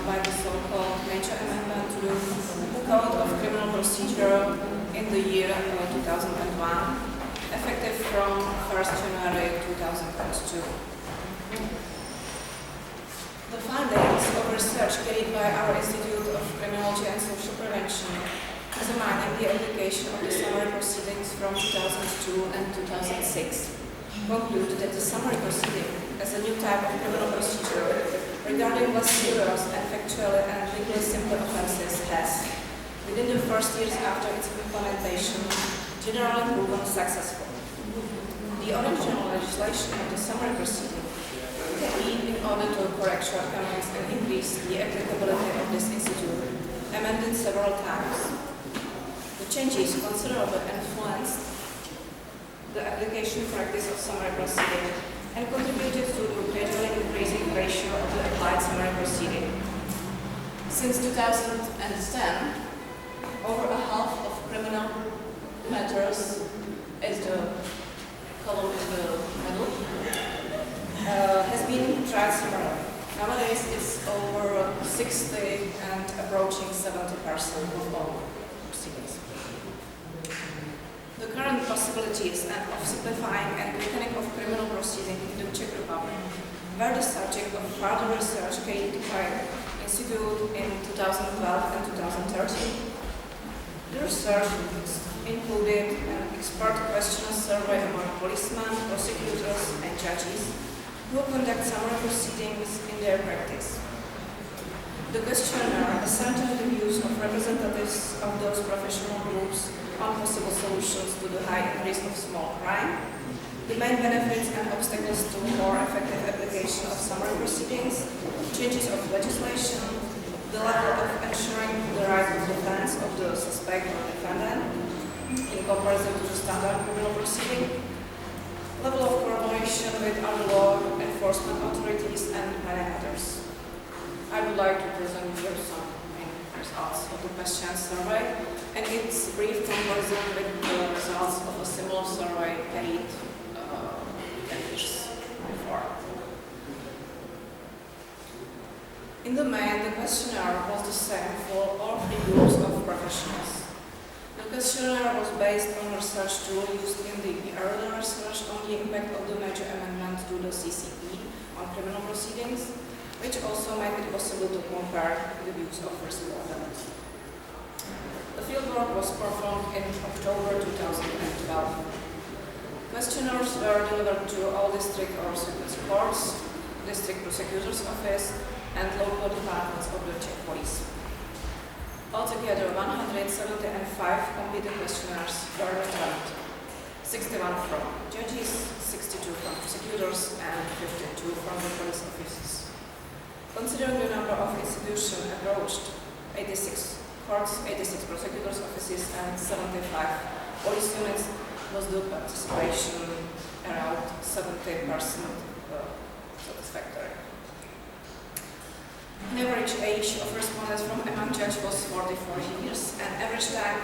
by the so-called major amendment to the Code of Criminal Procedure in the year 2001, effective from 1st January 2002. The findings of research carried by our Institute of Criminology and Social Prevention, examining the application of the summary proceedings from 2002 and 2006, conclude that the summary proceeding as a new type of criminal procedure regarding less serious and factually and legally simple offences has, within the first years after its implementation, generally proven successful. The original legislation of the summary proceeding in order to correct shortcomings and increase the applicability of this institute, amended several times. The changes considerably influenced the application practice of summary proceeding and contributed to the gradually increasing ratio of the applied summary proceeding. Since 2010, over a half of criminal matters, as the column in the middle, has been tried summarily. Nowadays it's over 60 and approaching 70% of all proceedings. The current possibilities of simplifying and quickening of criminal proceeding in the Czech Republic were the subject of further research carried by the Institute in 2012 and 2013. The research included an expert questionnaire survey among policemen, prosecutors and judges who conduct summary proceedings in their practice. The questionnaire ascertained the views of representatives of those professional groups on possible solutions to the high increase of small crime, the main benefits and obstacles to more effective application of summary proceedings, changes of legislation, the level of ensuring the right of defense of the suspect or defendant in comparison to the standard criminal proceeding, level of coordination with other law enforcement authorities, and many others. I would like to present you some main results of the question survey and its brief comparison with the results of a similar survey carried 10 years before. In the main, the questionnaire was the same for all three groups of professionals. The questionnaire was based on research tool used in the earlier research on the impact of the major amendment to the CCP on criminal proceedings, which also made it possible to compare the views of respondents. The fieldwork was performed in October 2012. Questionnaires were delivered to all district or circuit courts, district prosecutor's office, and local departments of the Czech police. Altogether, 175 completed questionnaires were returned, 61 from judges, 62 from prosecutors, and 52 from the police offices. Considering the number of institutions approached, 86 courts, 86 prosecutors' offices, and 75 police units, was the participation around 70% satisfactory. The average age of respondents from among judges was 44 years, and average time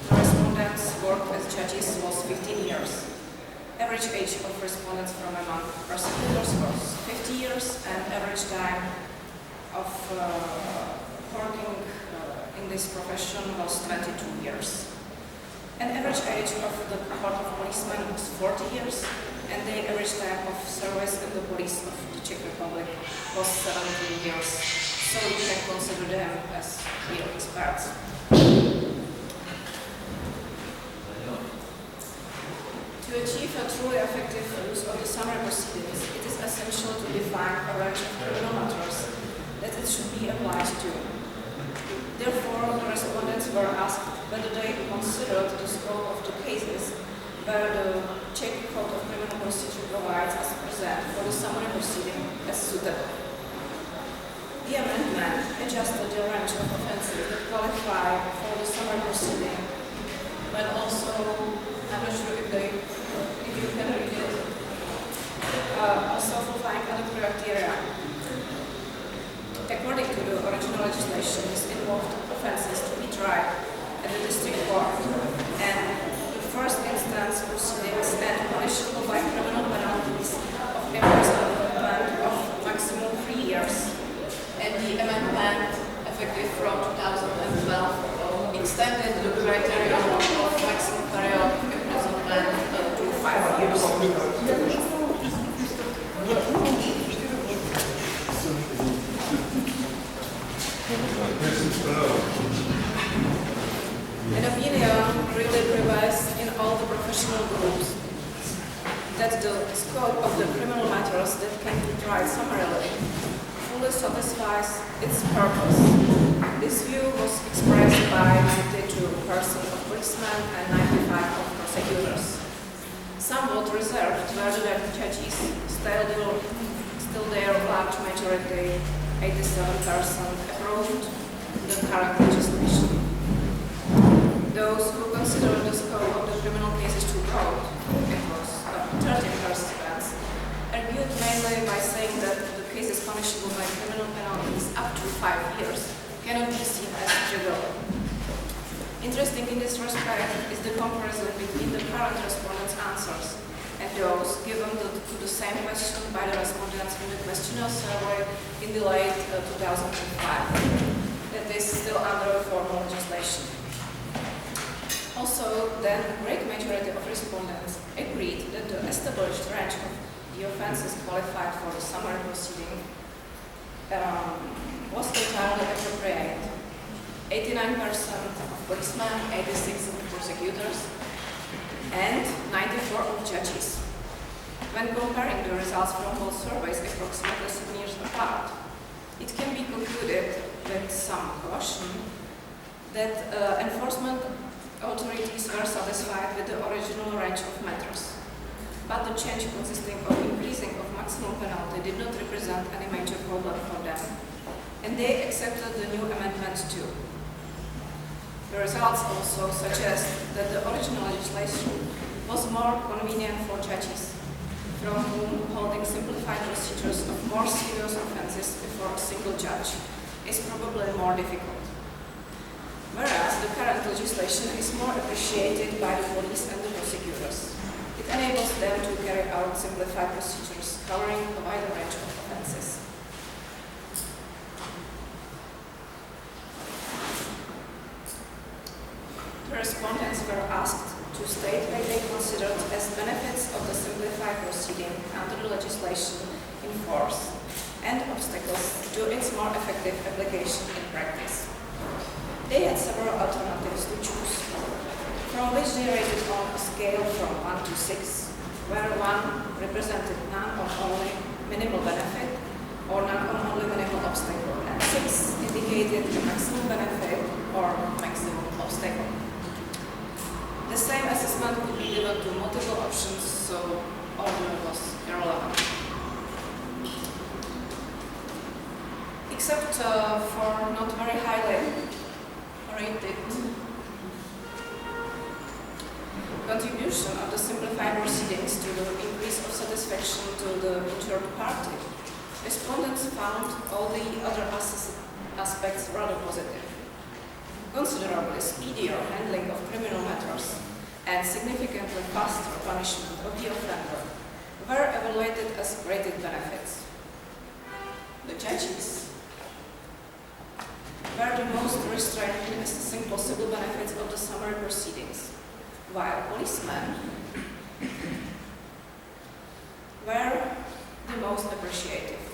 the respondents worked as judges was 15 years. Average age of respondents from among prosecutors was 50 years, and average time of working in this profession was 22 years. An average age of the court of policemen was 40 years, and the average time of service in the police of the Czech Republic was 17 years, so we can consider them as real experts. To achieve a truly effective use of the summary proceedings, it is essential to define a range of criminal matters that it should be applied to. Therefore, the respondents were asked whether they considered the scope of the cases where the Czech Code of Criminal Procedure provides as present for the summary proceeding as suitable. The amendment adjusted the range of offences that qualify for the summary proceeding, but also, I'm not sure if you can read it, also fulfilling other criteria. According to the original legislation, this involved offences to be tried at the district court, and the first instance proceedings and punishable by criminal penalties of imprisonment of maximum 3 years scope of the criminal matters that can be tried summarily fully satisfies its purpose. This view was expressed by 92% of policemen and 95% of prosecutors. Somewhat reserved were the judges, still their large majority, 87%, approved the current legislation. Those who consider the scope of the criminal cases too broad, it was 13 participants, argued mainly by saying that the cases punishable by criminal penalties up to 5 years cannot be seen as trivial. Interesting in this respect is the comparison between the current respondents' answers and those given to the same question by the respondents in the questionnaire survey in the late 2005. That is still under formal legislation. Also, then, a great majority of respondents agreed that the established range of the offences qualified for the summary proceeding was entirely appropriate. 89% of policemen, 86% of prosecutors, and 94% of judges. When comparing the results from both surveys approximately 7 years apart, it can be concluded with some caution that enforcement authorities were satisfied with the original range of matters. But the change consisting of increasing of maximum penalty did not represent any major problem for them, and they accepted the new amendment too. The results also suggest that the original legislation was more convenient for judges, from whom holding simplified procedures of more serious offences before a single judge is probably more difficult. Whereas the current legislation is more appreciated by the police and the prosecutors. It enables them to carry out simplified procedures covering a wider range of offences. The respondents were asked to state what they considered as benefits of the simplified proceeding under the legislation in force and obstacles to its more effective application in practice. They had several alternatives to choose, from which they rated on a scale from 1 to 6, where 1 represented none or only minimal benefit or none or only minimal obstacle, and 6 indicated a maximum benefit or maximum obstacle. The same assessment could be given to multiple options, so order was irrelevant. Except for not very highly rated contribution of the simplified proceedings to the increase of satisfaction to the injured party, respondents found all the other aspects rather positive. Considerably speedier handling of criminal matters and significantly faster punishment of the offender were evaluated as rated benefits. The judges were the most restrained in assessing possible benefits of the summary proceedings, while policemen were the most appreciative.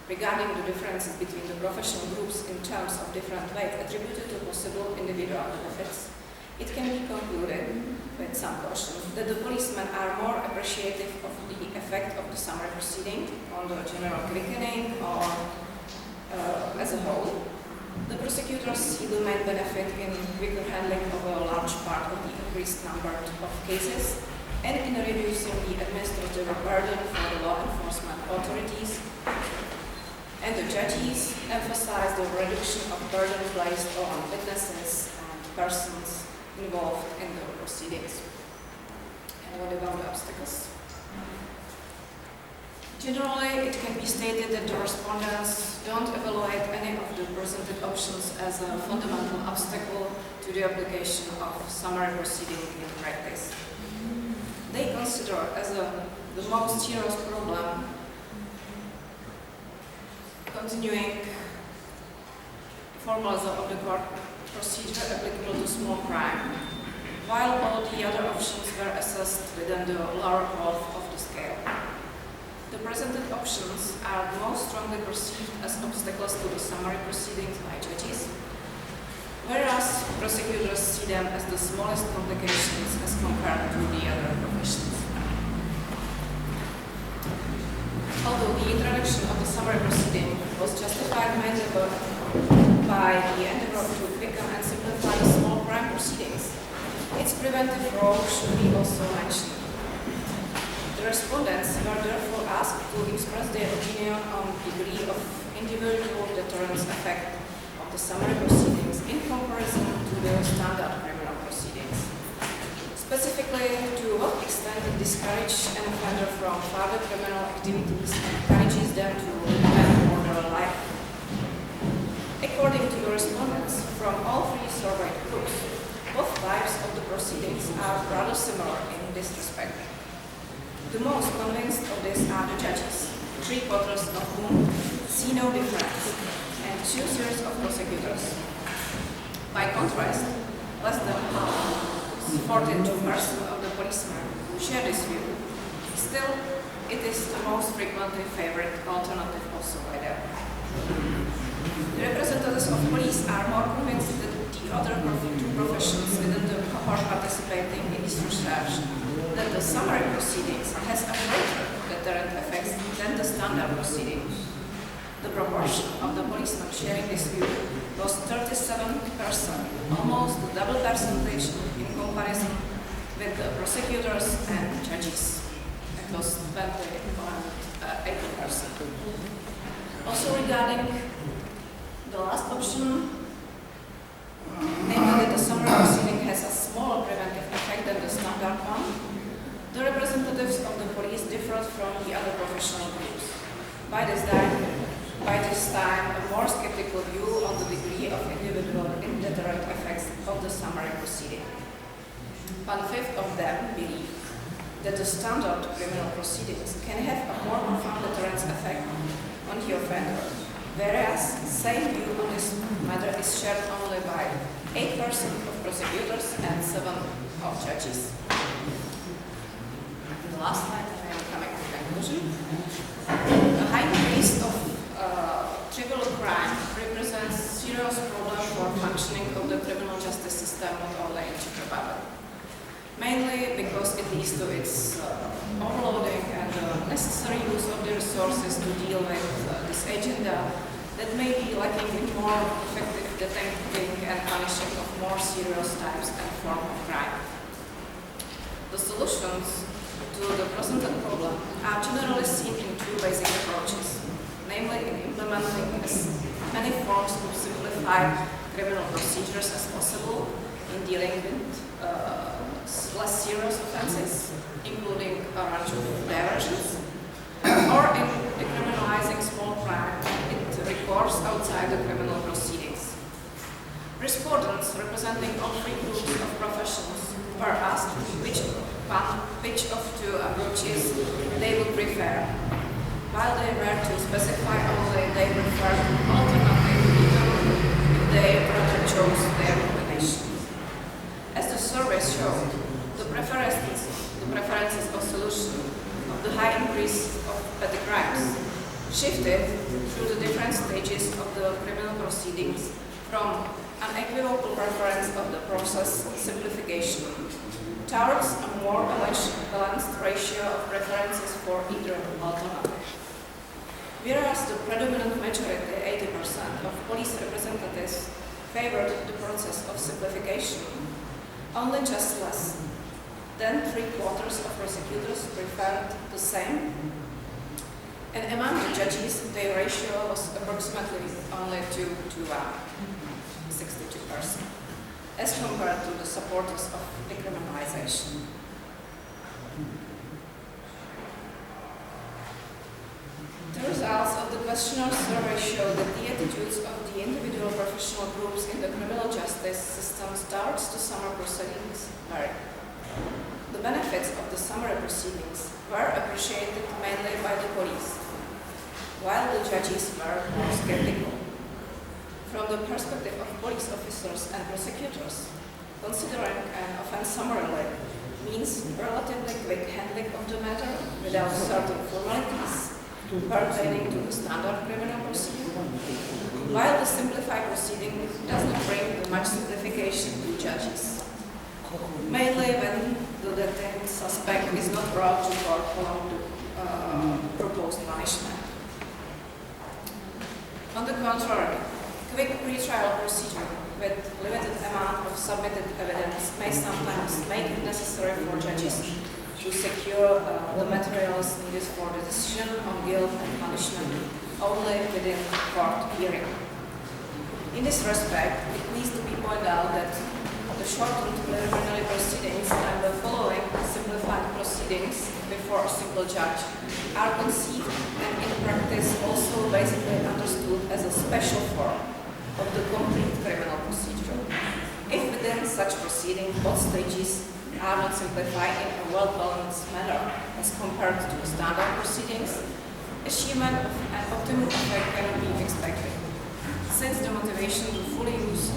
Regarding the differences between the professional groups in terms of different weight attributed to possible individual benefits, it can be concluded, with some caution, that the policemen are more appreciative of the effect of the summary proceeding on the general quickening or as a whole. The prosecutors see the main benefit in quicker handling of a large part of the increased number of cases and in reducing the administrative burden for the law enforcement authorities. And the judges emphasize the reduction of burden placed on witnesses and persons involved in the proceedings. And what about the obstacles? Generally, it can be stated that the respondents don't evaluate any of the presented options as a fundamental obstacle to the application of summary proceeding in practice. They consider as the most serious problem continuing formalism of the court procedure applicable to small crime, while all the other options were assessed within the lower half of the scale. The presented options are most strongly perceived as obstacles to the summary proceedings by judges, whereas prosecutors see them as the smallest complications as compared to the other professions. Although the introduction of the summary proceeding was justified mainly by the endeavor to quicken and simplify the small crime proceedings, its preventive role should be also mentioned. The respondents were therefore asked to express their opinion on the degree of individual deterrence effect of the summary proceedings in comparison to the standard criminal proceedings. Specifically, to what extent it discourages an offender from further criminal activities and encourages them to live an orderly life. According to the respondents from all three surveyed groups, both types of the proceedings are rather similar in this respect. The most convinced of this are the judges, 3/4 of whom see no difference, and 2 series of prosecutors. By contrast, less than half, 42% of the policemen share this view. Still, it is the most frequently favored alternative also by them. The representatives of police are more convinced that the other two professions within the cohort participating in this research that the summary proceedings has a greater deterrent effects than the standard proceedings. The proportion of the policemen sharing this view was 37%, almost the double percentage in comparison with the prosecutors and judges. It was 80%. Also regarding the last option, namely that the summary proceeding has a smaller preventive effect than the standard one, the representatives of the police differed from the other professional groups. By this time, a more skeptical view on the degree of individual indeterrent effects of the summary proceeding. 1/5 of them believe that the standard criminal proceedings can have a more profound deterrence effect on the offender, whereas same view on this matter is shared only by 8% of prosecutors and 7% of judges. The last slide, I am coming to conclusion. A high increase of trivial crime represents serious problem for functioning of the criminal justice system not only in Czech Republic. Mainly because it leads to its overloading and necessary use of the resources to deal with this agenda that may be lacking in more effective detecting and punishing of more serious types and forms of crime. The solutions to the presented problem are generally seen in 2 basic approaches, namely in implementing as many forms of simplified criminal procedures as possible in dealing with less serious offenses, including a range of diversions, or in decriminalizing small crime it recurs outside the criminal proceedings. Respondents representing all 3 groups of professions were asked which of 2 approaches they would prefer, while they were to specify only they preferred alternative even if they rather chose their combination. As the survey showed, the preferences of solution of the high increase of petty crimes shifted through the different stages of the criminal proceedings from an equivocal preference of the process simplification towards a more balanced ratio of preferences for either alternative. Whereas the predominant majority, 80% of police representatives, favored the process of simplification, only just less than 3/4 of prosecutors preferred the same, and among the judges, their ratio was approximately only 2:1, 62%, as compared to the supporters of decriminalization. The results of the questionnaire survey show that the attitudes of the individual professional groups in the criminal justice system towards the summary proceedings vary. The benefits of the summary proceedings were appreciated mainly by the police, while the judges were more skeptical. From the perspective of police officers and prosecutors, considering an offense summarily means relatively quick handling of the matter without certain formalities pertaining to the standard criminal proceeding, while the simplified proceeding does not bring much simplification to judges, mainly when the detained suspect is not brought to court along the proposed punishment. contrary, quick pretrial procedure with limited amount of submitted evidence may sometimes make it necessary for judges to secure the materials needed for the decision on guilt and punishment only within court hearing. In this respect, it needs to be pointed out that the shortened preliminary proceedings and the following simplified proceedings before a single judge are conceived and in practice also basically understood as a special form of the complete criminal procedure. If within such proceeding both stages are not simplified in a well-balanced manner as compared to standard proceedings, achievement of an optimum effect cannot be expected, since the motivation to fully use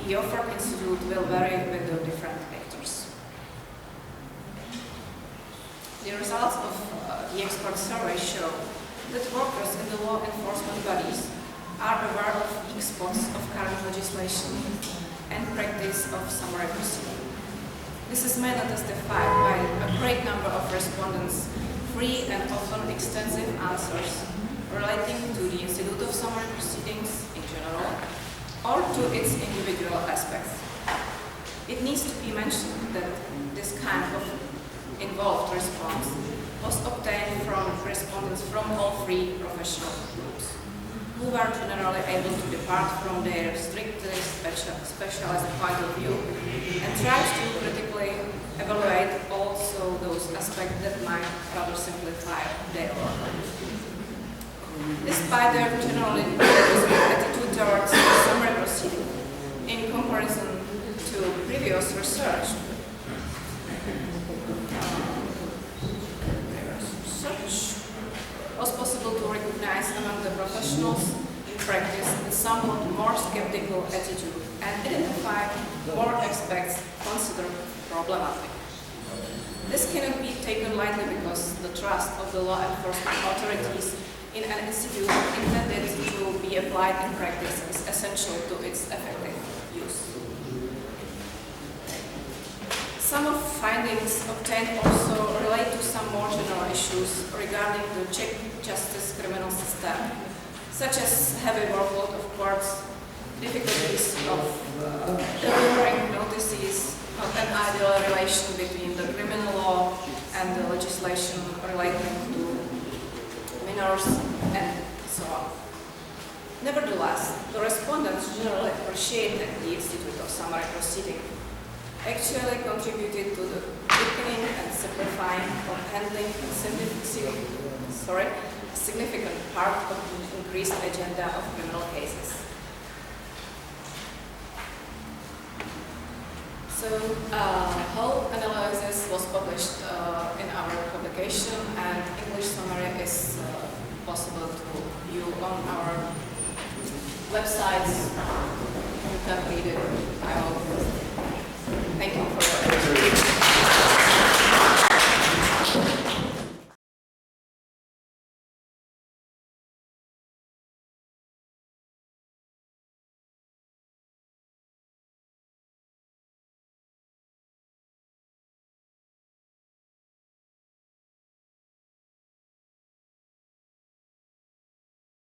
the offered institute will vary with the different actors. The results of the expert survey show that workers in the law enforcement bodies are aware of weak spots of current legislation and practice of summary proceeding. This is mainly testified by a great number of respondents' free and often extensive answers relating to the institute of summary proceedings in general or to its individual aspects. It needs to be mentioned that this kind of involved response was obtained from respondents from all three professional groups, who were generally able to depart from their strictly specialized point of view and tried to critically evaluate also those aspects that might rather simplify their work. Despite their generally positive attitude towards the summary proceeding, in comparison to previous research was possible to recognize among the professionals in practice a somewhat more skeptical attitude and identify more aspects considered problematic. This cannot be taken lightly because the trust of the law enforcement authorities in an institute intended to be applied in practice is essential to its effective use. Some of findings obtained also relate to some more general issues regarding the Czech justice criminal system, such as heavy workload of courts, difficulties of delivering notices, not an ideal relation between the criminal law and the legislation relating to minors, and so on. Nevertheless, the respondents generally appreciated the Institute of Summary Proceeding, actually contributed to the deepening and simplifying of handling a significant part of the increased agenda of criminal cases. So, whole analysis was published in our publication, and English summary is possible to view on our websites. You can read it. I will thank you for